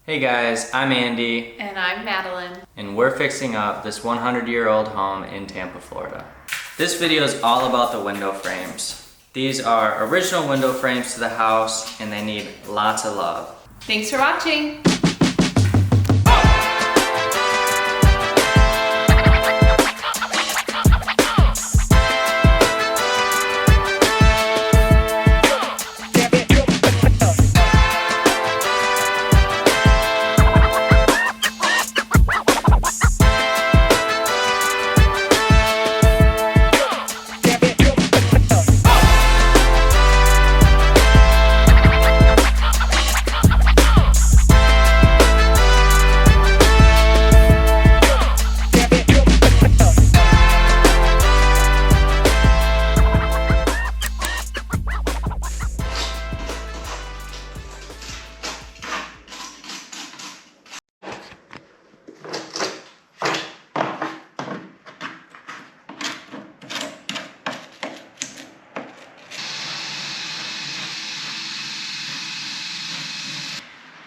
Hey guys, I'm Andy. And I'm Madeline. And we're fixing up this 100-year-old home in Tampa, Florida. This video is all about the window frames. These are original window frames to the house and they need lots of love. Thanks for watching.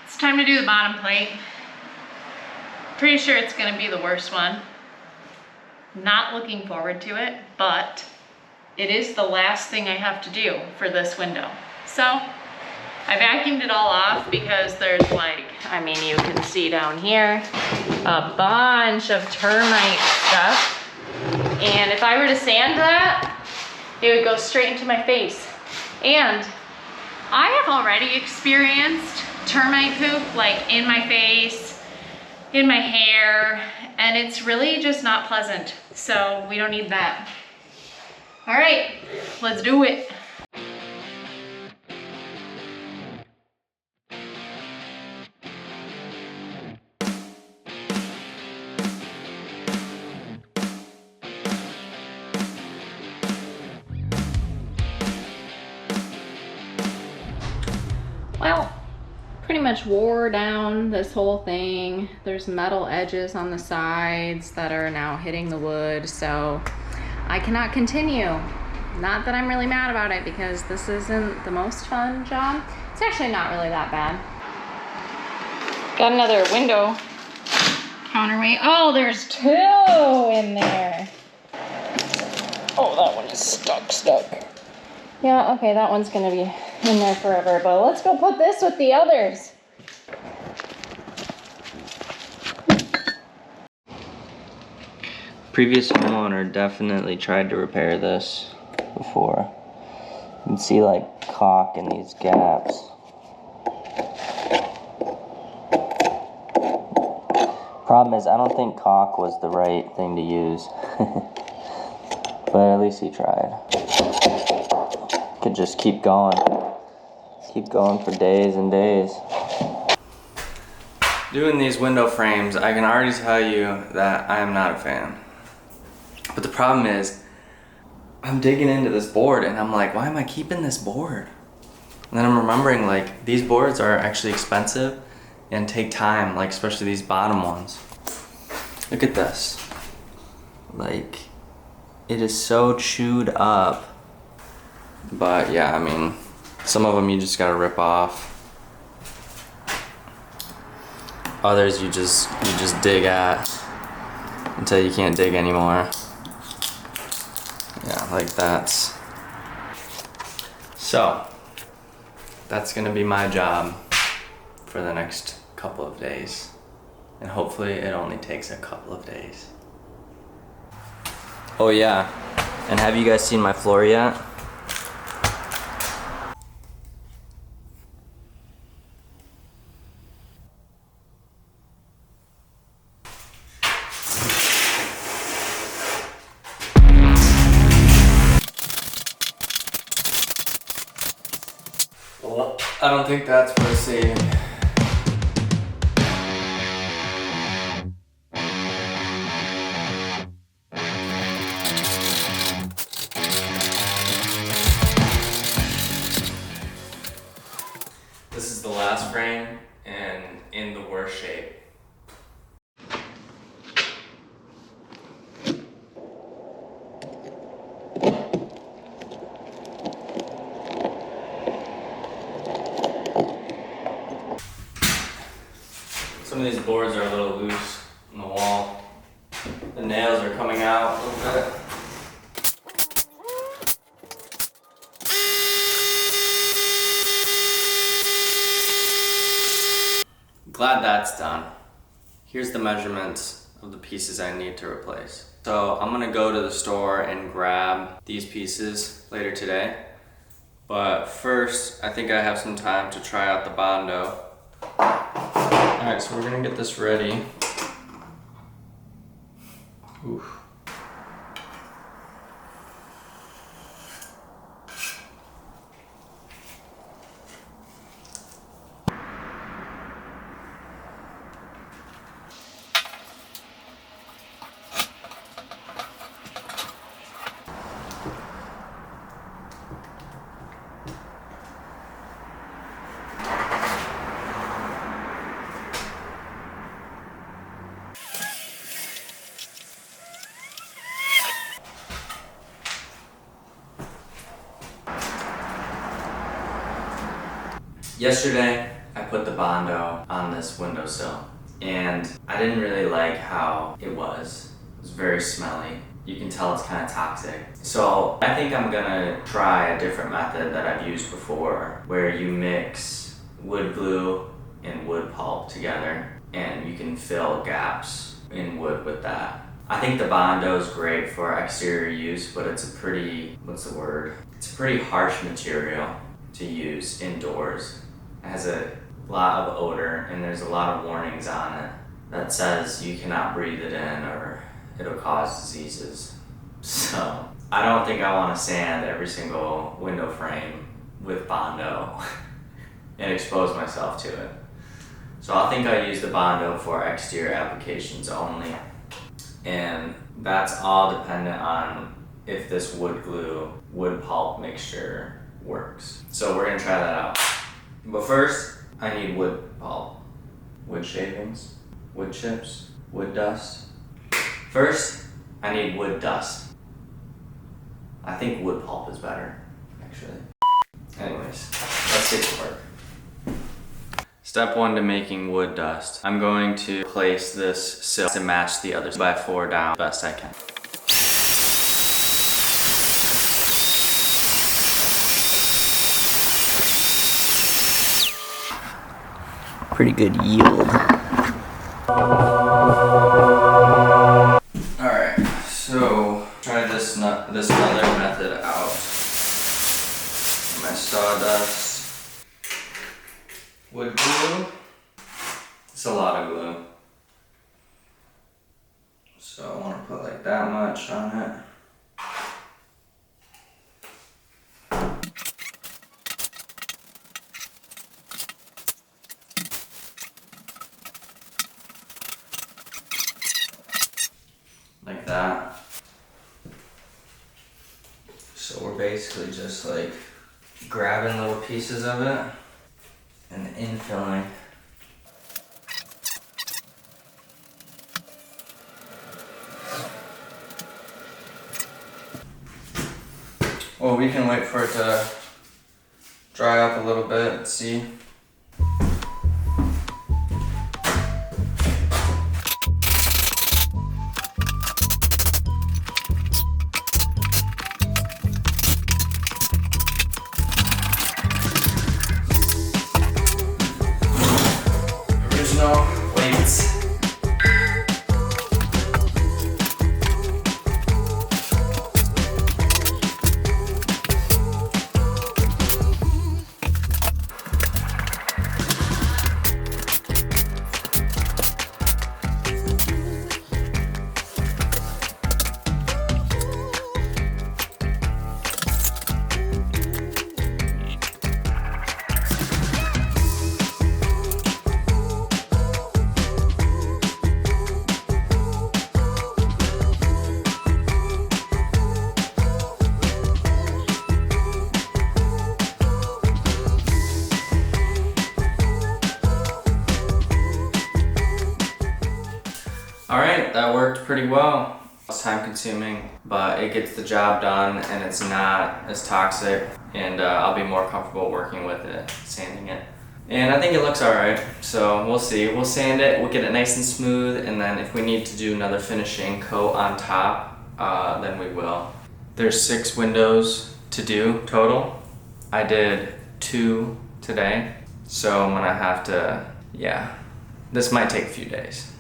It's time to do the bottom plate. Pretty sure it's gonna be the worst one. Not looking forward to it, but it is the last thing I have to do for this window. So I vacuumed it all off because there's you can see down here, a bunch of termite stuff. And if I were to sand that, it would go straight into my face. And I have already experienced termite poop in my face, in my hair, and it's really just not pleasant. So we don't need that. All right, let's do it. Well, pretty much wore down this whole thing. There's metal edges on the sides that are now hitting the wood, so I cannot continue. Not that I'm really mad about it because this isn't the most fun job. It's actually not really that bad. Got another window counterweight. Oh, there's two in there. Oh, that one is stuck. Yeah, okay, that one's gonna be in there forever, but let's go put this with the others. Previous homeowner definitely tried to repair this before. You can see caulk in these gaps. Problem is, I don't think caulk was the right thing to use. But at least he tried. Could just keep going for days and days. Doing these window frames, I can already tell you that I am not a fan. But the problem is, I'm digging into this board and I'm like, why am I keeping this board? And then I'm remembering these boards are actually expensive and take time, especially these bottom ones. Look at this. It is so chewed up. But yeah, I mean, some of them you just gotta rip off. Others you just dig at until you can't dig anymore. Yeah, that's. So, that's gonna be my job for the next couple of days. And hopefully it only takes a couple of days. Oh yeah, and have you guys seen my floor yet? Well, I don't think that's worth saving. This is the last frame and in the worst shape. Some of these boards are a little loose on the wall. The nails are coming out a little bit. Glad that's done. Here's the measurements of the pieces I need to replace. So I'm gonna go to the store and grab these pieces later today. But first, I think I have some time to try out the Bondo. Alright, so we're gonna get this ready. Oof. Yesterday, I put the Bondo on this windowsill, and I didn't really like how it was. It was very smelly. You can tell it's kind of toxic. So I think I'm gonna try a different method that I've used before, where you mix wood glue and wood pulp together, and you can fill gaps in wood with that. I think the Bondo is great for exterior use, but it's a pretty, what's the word? It's a pretty harsh material to use indoors. It has a lot of odor, and there's a lot of warnings on it that says you cannot breathe it in or it'll cause diseases. So I don't think I want to sand every single window frame with Bondo and expose myself to it. So I think I use the Bondo for exterior applications only, and that's all dependent on if this wood glue, wood pulp mixture works. So we're gonna try that out. But first, I need wood pulp, wood shavings, wood chips, wood dust. First, I need wood dust. I think wood pulp is better, actually. Anyways, let's get to work. Step one to making wood dust. I'm going to place this sill to match the other 2x4 down best I can. Pretty good yield. Alright, so try this other method out. My sawdust, wood glue. It's a lot of glue. So I want to put like that much on it. Like that. So we're basically just like grabbing little pieces of it and infilling. Well, we can wait for it to dry up a little bit and see. Original weights. Alright, that worked pretty well. It's time consuming, but it gets the job done and it's not as toxic, and I'll be more comfortable working with it, sanding it. And I think it looks alright, so we'll see. We'll sand it, we'll get it nice and smooth, and then if we need to do another finishing coat on top, then we will. There's 6 windows to do total. I did 2 today, so I'm gonna have to, yeah, this might take a few days,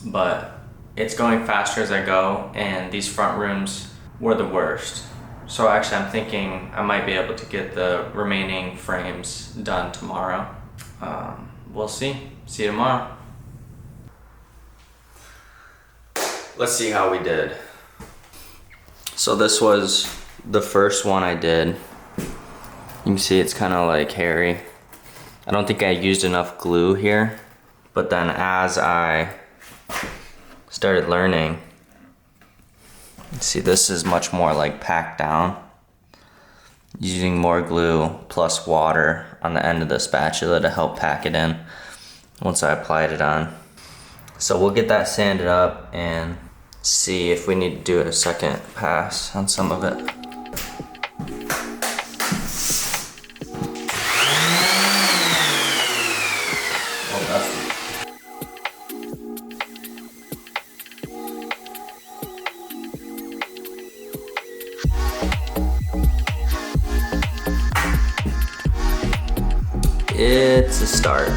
but it's going faster as I go, and these front rooms were the worst. So actually I'm thinking I might be able to get the remaining frames done tomorrow. We'll see. See you tomorrow. Let's see how we did. So this was the first one I did. You can see it's kind of like hairy. I don't think I used enough glue here, but then as I started learning, see, this is much more like packed down. Using more glue plus water on the end of the spatula to help pack it in once I applied it on. So we'll get that sanded up and see if we need to do a second pass on some of it. It's a start.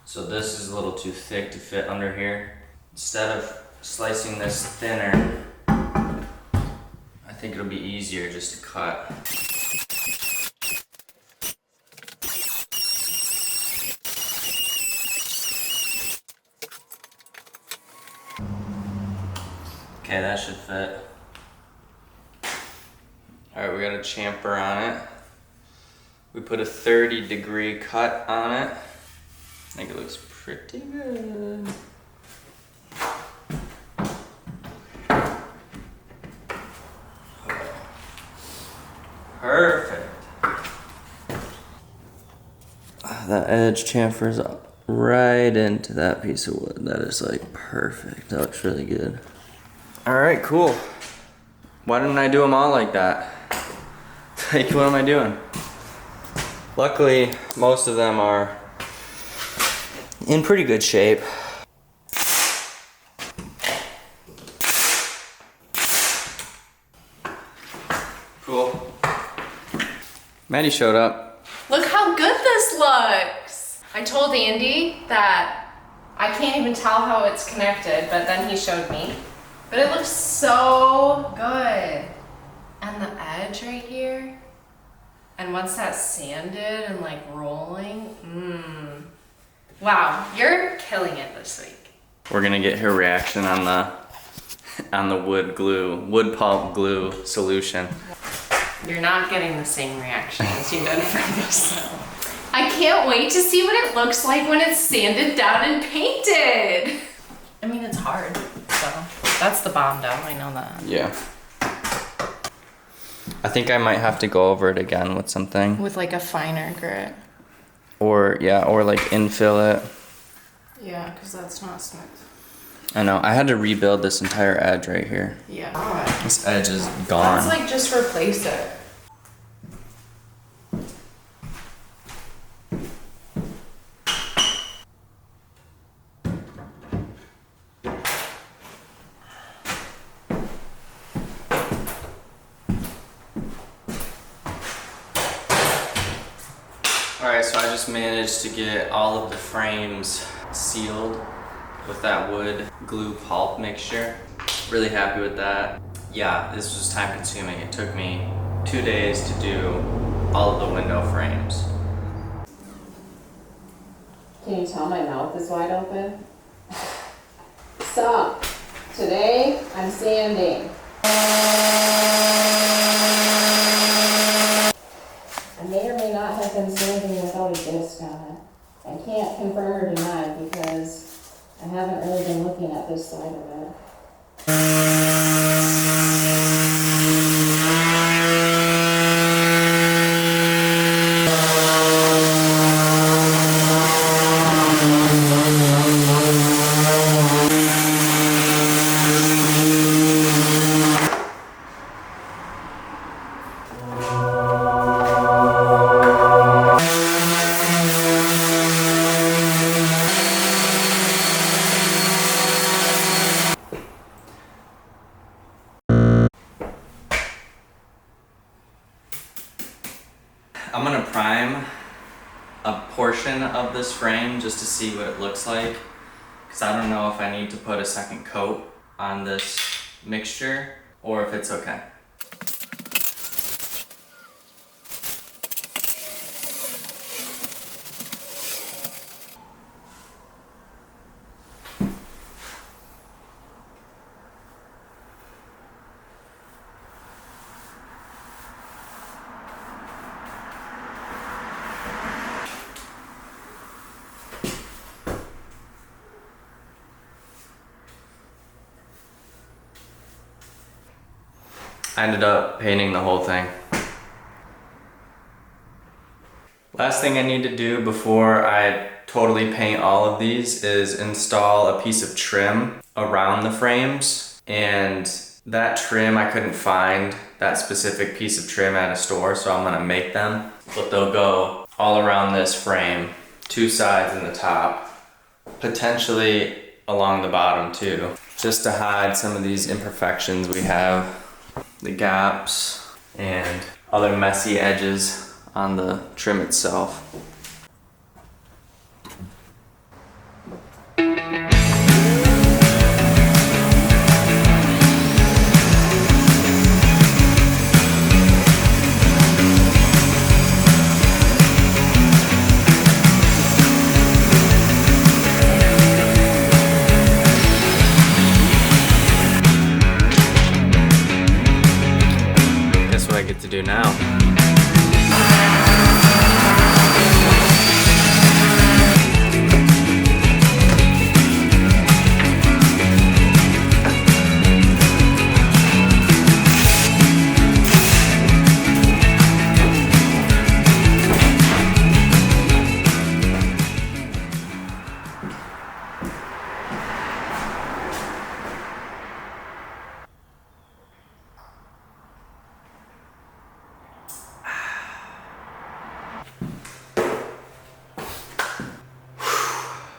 So this is a little too thick to fit under here. Instead of slicing this thinner, I think it'll be easier just to cut. Okay, that should fit. All right, we got a chamfer on it. We put a 30-degree cut on it. I think it looks pretty good. Perfect. That edge chamfers up right into that piece of wood. That is like perfect. That looks really good. All right, cool. Why didn't I do them all like that? Like, what am I doing? Luckily, most of them are in pretty good shape. Cool. Maddie showed up. Look how good this looks. I told Andy that I can't even tell how it's connected, but then he showed me. But it looks so good. And the edge right here. And once that's sanded and like rolling, wow, you're killing it this week. We're gonna get her reaction on the wood pulp glue solution. You're not getting the same reaction as you did from this though. I can't wait to see what it looks like when it's sanded down and painted. I mean, it's hard, so that's the bomb dough, I know that. Yeah. I think I might have to go over it again with something. With like a finer grit. Or, yeah, or like infill it. Yeah, because that's not smooth. I know, I had to rebuild this entire edge right here. Yeah. This edge is gone. Let's like just replace it. Alright, so I just managed to get all of the frames sealed with that wood glue pulp mixture. Really happy with that. Yeah, this was time consuming. It took me 2 days to do all of the window frames. Can you tell my mouth is wide open? Stop. Today, I'm sanding. I may or may not have been sanding without a disc on it. I can't confirm or deny because I haven't really been looking at this side of it. a portion of this frame just to see what it looks like, because I don't know if I need to put a second coat on this mixture or if it's okay. I ended up painting the whole thing. Last thing I need to do before I totally paint all of these is install a piece of trim around the frames. And that trim, I couldn't find that specific piece of trim at a store, so I'm gonna make them. But they'll go all around this frame, 2 sides and the top, potentially along the bottom too, just to hide some of these imperfections we have. The gaps and other messy edges on the trim itself. Guess what I get to do now?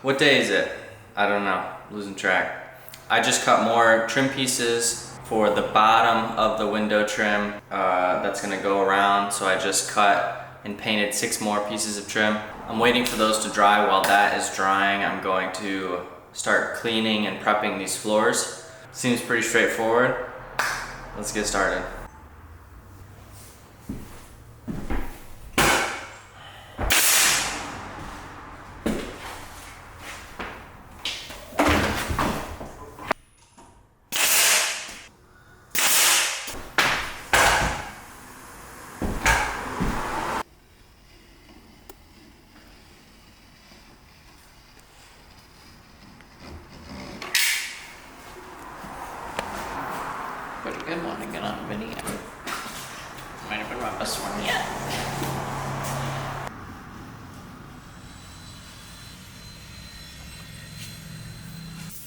What day is it? I don't know, losing track. I just cut more trim pieces for the bottom of the window trim that's gonna go around. So I just cut and painted 6 more pieces of trim. I'm waiting for those to dry. While that is drying, I'm going to start cleaning and prepping these floors. Seems pretty straightforward. Let's get started. Pretty good one to get on video. Might have been my best one yet.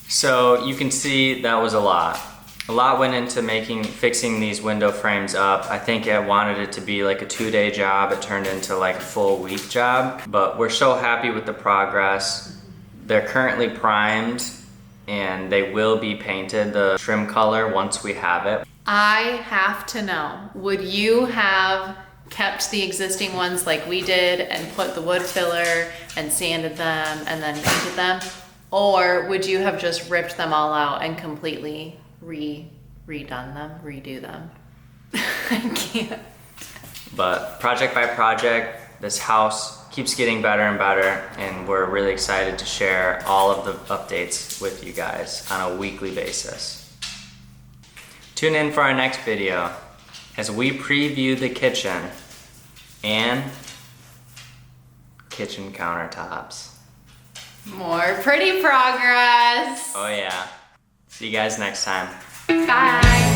So you can see that was a lot. A lot went into fixing these window frames up. I think I wanted it to be like a 2-day job. It turned into like a full week job, but we're so happy with the progress. They're currently primed and they will be painted the trim color once we have it. I have to know, would you have kept the existing ones like we did and put the wood filler and sanded them and then painted them? Or would you have just ripped them all out and completely redo them? I can't. But project by project, this house keeps getting better and better, and we're really excited to share all of the updates with you guys on a weekly basis. Tune in for our next video as we preview the kitchen and kitchen countertops. More pretty progress. Oh yeah. See you guys next time. Bye.